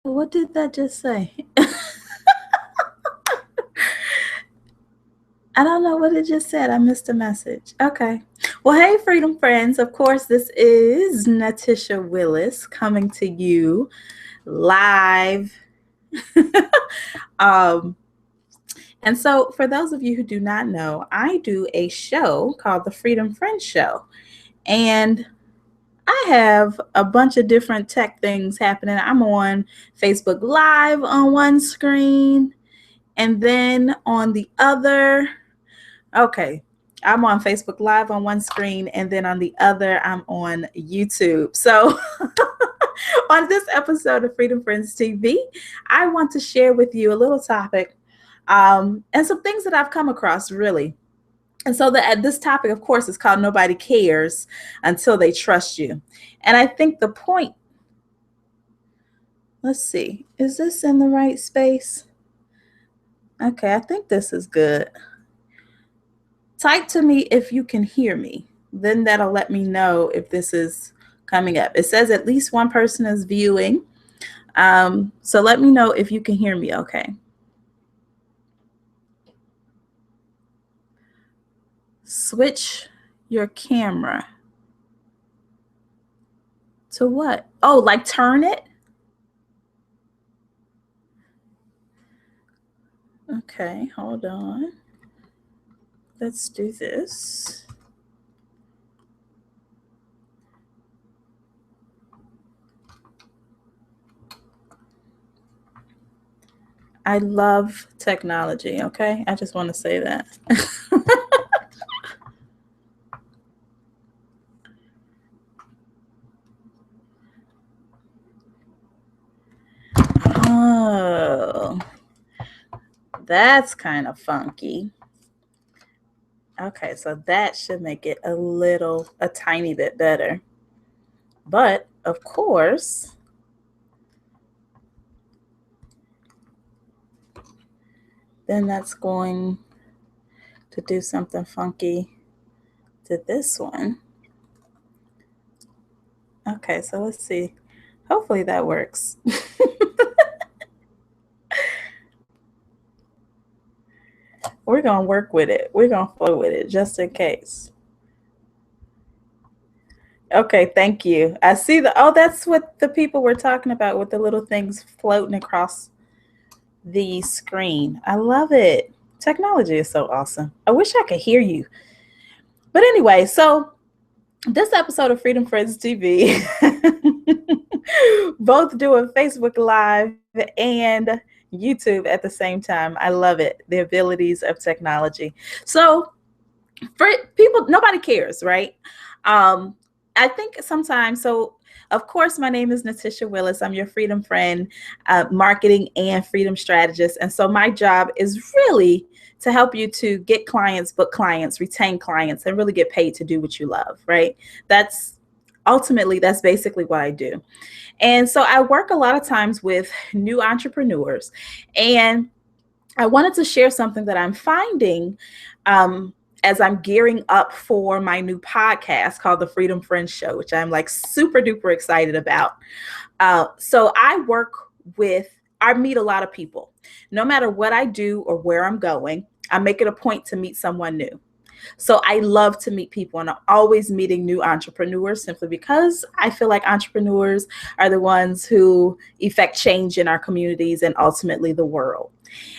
What did that just say? I don't know what it just said. I missed a message. Okay. Well, hey, Freedom Friends. Of course, this is Natisha Willis coming to you live. um, and so, for those of you who do not know, I do a show called the Freedom Friends Show. And I have a bunch of different tech things happening. I'm on Facebook Live on one screen, and then on the other, okay, I'm on Facebook Live on one screen, and then on the other, I'm on YouTube. So, on this episode of Freedom Friends TV, I want to share with you a little topic and some things that I've come across really. And so this topic, of course, is called Nobody Cares Until They Trust You. And I think the point, let's see, is this in the right space? Okay, I think this is good. Type to me if you can hear me. Then that'll let me know if this is coming up. It says at least one person is viewing. So let me know if you can hear me okay. Switch your camera. To what? Oh, like turn it? Okay, hold on. Let's do this. I love technology, okay? I just want to say that. Oh, that's kind of funky. Okay, so that should make it a tiny bit better. But of course, then that's going to do something funky to this one. Okay, so let's see. Hopefully that works. We're going to work with it. We're going to flow with it just in case. Okay, thank you. I see that's what the people were talking about with the little things floating across the screen. I love it. Technology is so awesome. I wish I could hear you. But anyway, so this episode of Freedom Friends TV, both doing Facebook Live and YouTube at the same time. I love it. The abilities of technology. So for people, nobody cares, right? I think sometimes, so of course, my name is Natisha Willis. I'm your Freedom Friend, marketing and freedom strategist. And so my job is really to help you to get clients, book clients, retain clients, and really get paid to do what you love, right? That's basically what I do. And so I work a lot of times with new entrepreneurs. And I wanted to share something that I'm finding as I'm gearing up for my new podcast called The Freedom Friends Show, which I'm like super duper excited about. So I meet a lot of people. No matter what I do or where I'm going, I make it a point to meet someone new. So I love to meet people, and I'm always meeting new entrepreneurs simply because I feel like entrepreneurs are the ones who effect change in our communities and ultimately the world.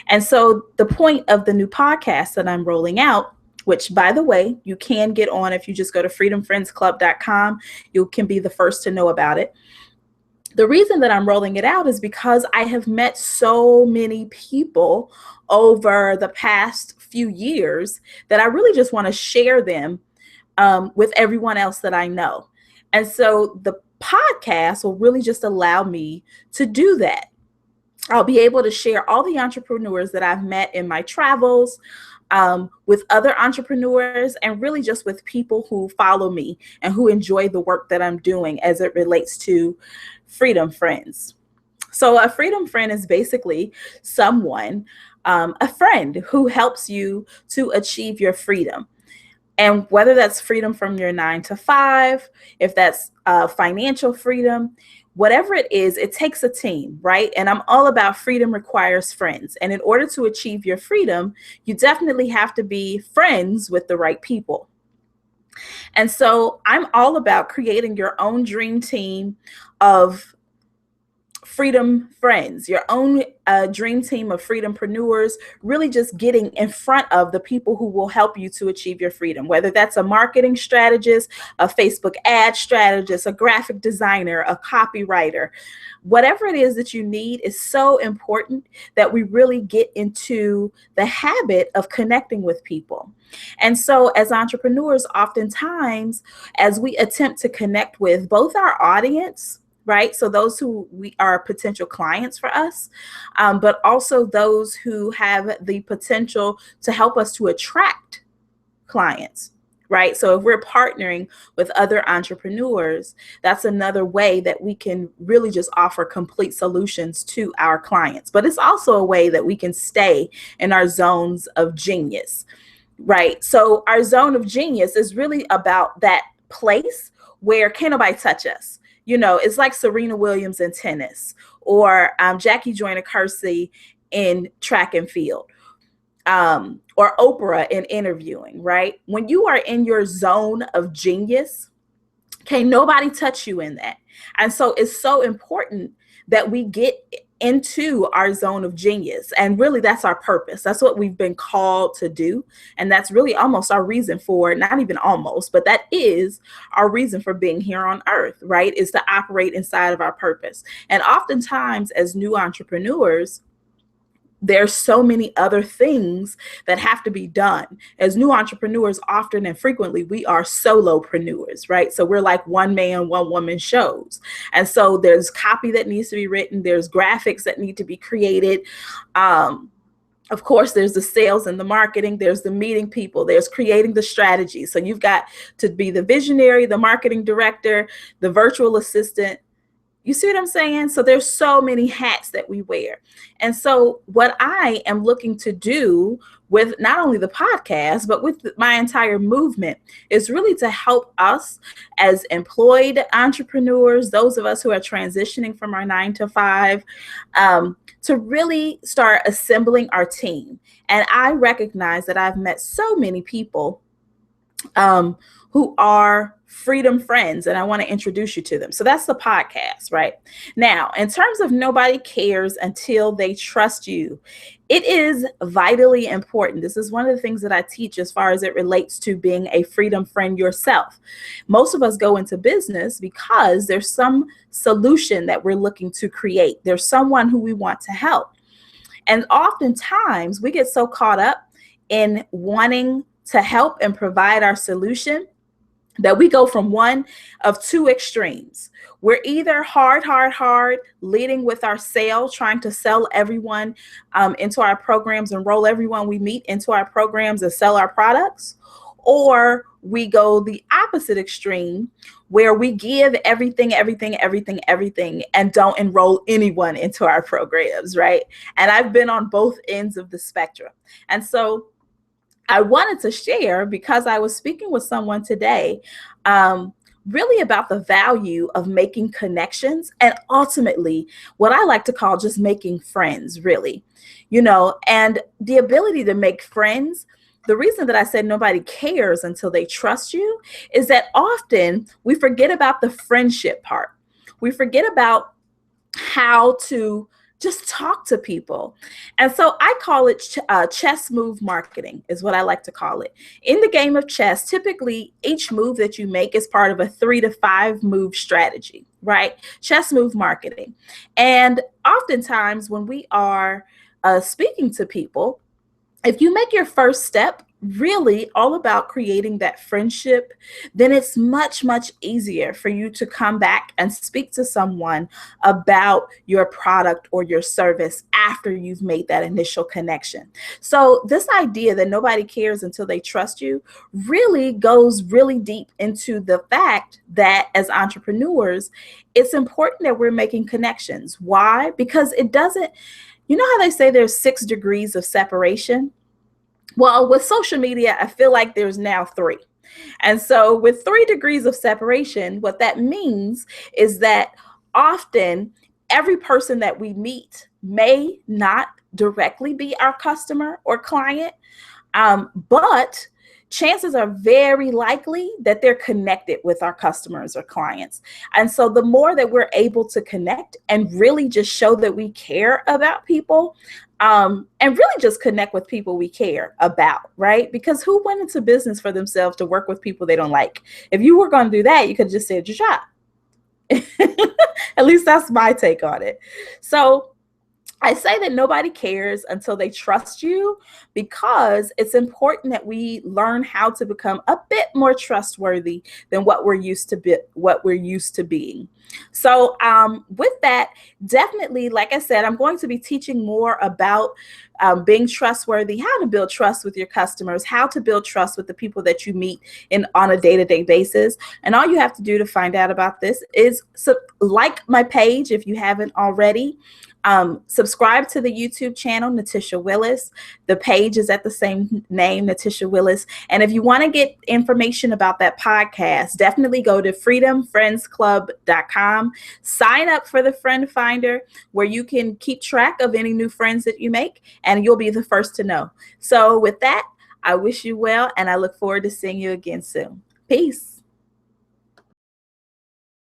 And so the point of the new podcast that I'm rolling out, which by the way, you can get on if you just go to freedomfriendsclub.com, you can be the first to know about it. The reason that I'm rolling it out is because I have met so many people over the past few years that I really just want to share them with everyone else that I know. And so the podcast will really just allow me to do that. I'll be able to share all the entrepreneurs that I've met in my travels, with other entrepreneurs, and really just with people who follow me and who enjoy the work that I'm doing as it relates to Freedom Friends. So a freedom friend is basically someone, a friend who helps you to achieve your freedom. And whether that's freedom from your 9 to 5, if that's financial freedom, whatever it is, it takes a team, right? And I'm all about freedom requires friends. And in order to achieve your freedom, you definitely have to be friends with the right people. And so I'm all about creating your own dream team of freedom friends, your own dream team of freedompreneurs, really just getting in front of the people who will help you to achieve your freedom, whether that's a marketing strategist, a Facebook ad strategist, a graphic designer, a copywriter. Whatever it is that you need is so important that we really get into the habit of connecting with people. And so as entrepreneurs, oftentimes, as we attempt to connect with both our audience, right? So those who we are potential clients for us, but also those who have the potential to help us to attract clients, right? So if we're partnering with other entrepreneurs, that's another way that we can really just offer complete solutions to our clients. But it's also a way that we can stay in our zones of genius, right? So our zone of genius is really about that place where can't nobody touch us. You know, it's like Serena Williams in tennis, or Jackie Joyner-Kersee in track and field, or Oprah in interviewing, right? When you are in your zone of genius, can't nobody touch you in that. And so it's so important that we get into our zone of genius. And really, that's our purpose. That's what we've been called to do. And that's really almost our reason for, not even almost, but that is our reason for being here on earth, right? Is to operate inside of our purpose. And oftentimes, as new entrepreneurs, there's so many other things that have to be done. As new entrepreneurs, often and frequently, we are solopreneurs, right? So we're like one man, one woman shows. And so there's copy that needs to be written. There's graphics that need to be created. Of course, there's the sales and the marketing. There's the meeting people. There's creating the strategy. So you've got to be the visionary, the marketing director, the virtual assistant. You see what I'm saying? So there's so many hats that we wear. And so what I am looking to do with not only the podcast, but with my entire movement is really to help us as employed entrepreneurs, those of us who are transitioning from our 9 to 5, to really start assembling our team. And I recognize that I've met so many people who are freedom friends, and I want to introduce you to them. So that's the podcast, right? Now, in terms of nobody cares until they trust you, it is vitally important. This is one of the things that I teach as far as it relates to being a freedom friend yourself. Most of us go into business because there's some solution that we're looking to create. There's someone who we want to help. And oftentimes we get so caught up in wanting to help and provide our solution that we go from one of two extremes. We're either hard, leading with our sale, trying to sell everyone into our programs, enroll everyone we meet into our programs and sell our products, or we go the opposite extreme where we give everything, and don't enroll anyone into our programs, right? And I've been on both ends of the spectrum. And so I wanted to share, because I was speaking with someone today, really about the value of making connections and ultimately what I like to call just making friends, really, you know, and the ability to make friends. The reason that I said nobody cares until they trust you is that often we forget about the friendship part. We forget about how to just talk to people. And so I call it chess move marketing is what I like to call it. In the game of chess, typically each move that you make is part of a 3 to 5 move strategy, right? Chess move marketing. And oftentimes when we are speaking to people, if you make your first step really all about creating that friendship, then it's much, much easier for you to come back and speak to someone about your product or your service after you've made that initial connection. So this idea that nobody cares until they trust you really goes really deep into the fact that as entrepreneurs, it's important that we're making connections. Why? Because it doesn't, you know how they say there's 6 degrees of separation? Well, with social media, I feel like there's now 3. And so with 3 degrees of separation, what that means is that often every person that we meet may not directly be our customer or client, but chances are very likely that they're connected with our customers or clients. And so the more that we're able to connect and really just show that we care about people, and really just connect with people we care about, right? Because who went into business for themselves to work with people they don't like? If you were going to do that, you could have just said your job. At least that's my take on it. So I say that nobody cares until they trust you, because it's important that we learn how to become a bit more trustworthy than what we're used to being. So with that, definitely, like I said, I'm going to be teaching more about being trustworthy, how to build trust with your customers, how to build trust with the people that you meet on a day-to-day basis. And all you have to do to find out about this is like my page if you haven't already. Subscribe to the YouTube channel, Natisha Willis. The page is at the same name, Natisha Willis. And if you want to get information about that podcast, definitely go to freedomfriendsclub.com. Sign up for the Friend Finder, where you can keep track of any new friends that you make, and you'll be the first to know. So with that, I wish you well, and I look forward to seeing you again soon. Peace.